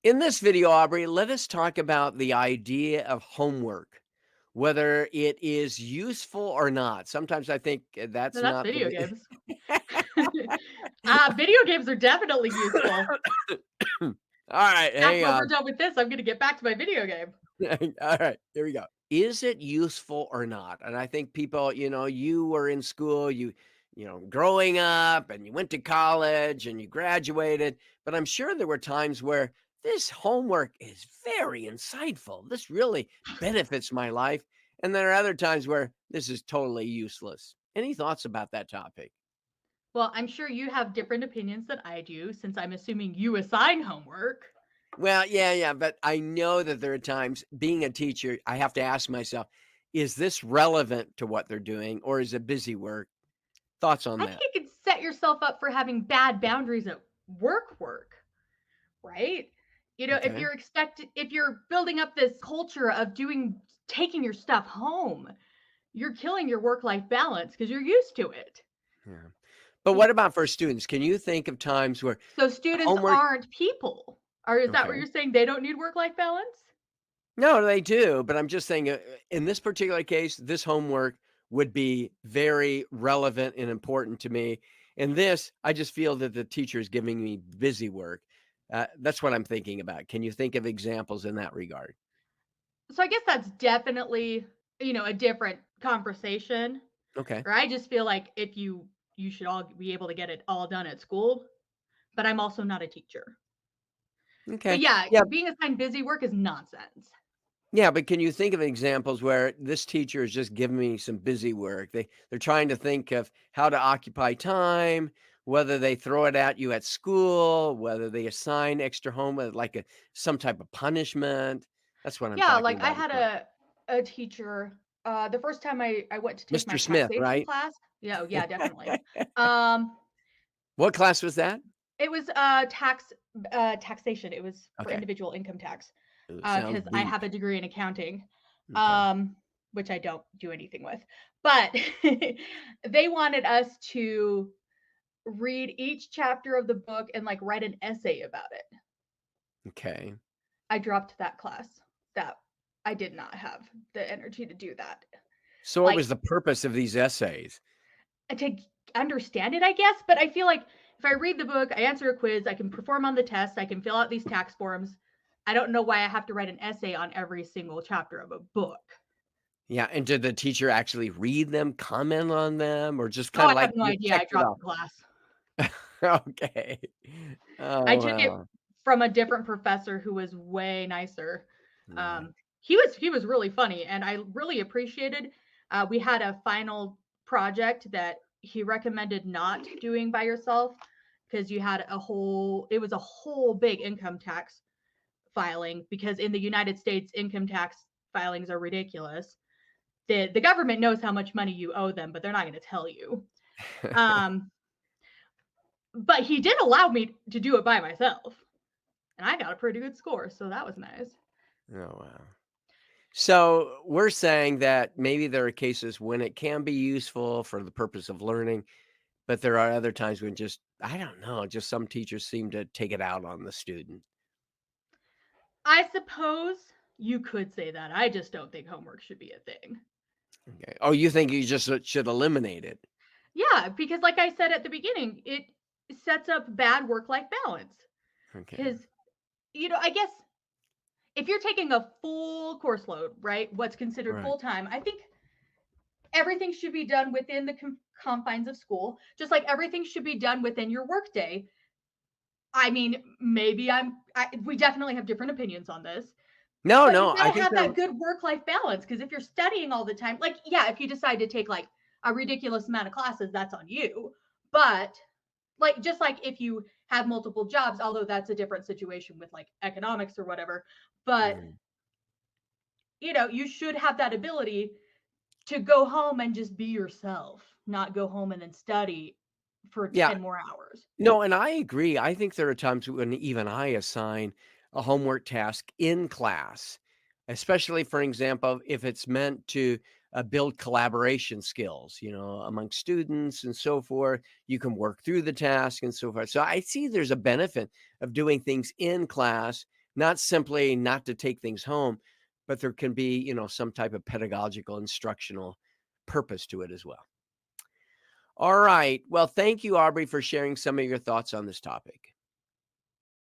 In this video, Aubrey, let us talk about the idea of homework, whether it is useful or not. Sometimes I think No, that's that's not video the. games. Video games are definitely useful. All right, hang After we're on. done with this, I'm gonna get back to my video game. All right, here we go. Is it useful or not? And I think people, you were in school, growing up and you went to college and you graduated, but I'm sure there were times where this homework is very insightful. This really benefits my life. And there are other times where this is totally useless. Any thoughts about that topic? Well, I'm sure you have different opinions than I do since I'm assuming you assign homework. Well, yeah, but I know that there are times being a teacher, I have to ask myself, is this relevant to what they're doing or is it busy work? Thoughts on I think that? you can set yourself up for having bad boundaries at work, right? Okay. If you're building up this culture of taking your stuff home, you're killing your work-life balance because you're used to it. Yeah. But what about for students? Can you think of times where So students homework. aren't people. Or is that what Okay. you're saying? They don't need work-life balance? No, they do, but I'm just saying, in this particular case, this homework would be very relevant and important to me. In this, I just feel that the teacher is giving me busy work. That's what I'm thinking about. Can you think of examples in that regard? So I guess that's definitely, a different conversation. Okay. Or I just feel like if you should all be able to get it all done at school, but I'm also not a teacher. But Okay. yeah, Yeah. being assigned busy work is nonsense. Yeah, but can you think of examples where this teacher is just giving me some busy work? They're trying to think of how to occupy time, whether they throw it at you at school, whether they assign extra homework like some type of punishment. That's what I'm Yeah, talking like I about. had a teacher, the first time I went to take my Mr. Smith, taxation right? class. Yeah, oh, yeah, definitely. Um, What class was that? it was, taxation. It was for Okay. individual income tax, Ooh, sounds because I have deep. a degree in accounting, Okay. which I don't do anything with. But they wanted us to read each chapter of the book and, like, write an essay about it. Okay. I dropped that class. That I did not have the energy to do that. So what was Like, the purpose of these essays? to understand it, I guess, but I feel like if I read the book, I answer a quiz, I can perform on the test, I can fill out these tax forms. I don't know why I have to write an essay on every single chapter of a book. Yeah, and did the teacher actually read them, comment on them, or just Oh, kinda I have like no just idea. I checked it dropped off? the class. Okay. I Oh, took it wow. from a different professor who was way nicer. Yeah. He was really funny, and I really appreciated. We had a final project that he recommended not doing by yourself because you had a whole. It was a whole big income tax filing because in the United States, income tax filings are ridiculous. The government knows how much money you owe them, but they're not going to tell you. Um, but he did allow me to do it by myself. And I got a pretty good score, so that was nice. Oh, wow. So, we're saying that maybe there are cases when it can be useful for the purpose of learning, but there are other times when just I don't know, just some teachers seem to take it out on the student. I suppose you could say that. I just don't think homework should be a thing. Okay. Oh, you think you just should eliminate it? Yeah, because like I said at the beginning, it sets up bad work-life balance. Okay. Because, I guess if you're taking a full course load, right, what's considered Right. full time, I think everything should be done within the confines of school, just like everything should be done within your workday. I mean, maybe we definitely have different opinions on this. No, But no, you I gotta think have they're that good work-life balance, because if you're studying all the time, like, yeah, if you decide to take, like, a ridiculous amount of classes, that's on you. But, like, just like if you have multiple jobs, although that's a different situation with, like, economics or whatever, but, mm. you should have that ability to go home and just be yourself, not go home and then study for Yeah. 10 more hours. No, and I agree. I think there are times when even I assign a homework task in class, especially, for example, if it's meant to build collaboration skills, among students and so forth. You can work through the task and so forth. So I see there's a benefit of doing things in class, not simply not to take things home, but there can be, some type of pedagogical instructional purpose to it as well. All right. Well, thank you, Aubrey, for sharing some of your thoughts on this topic.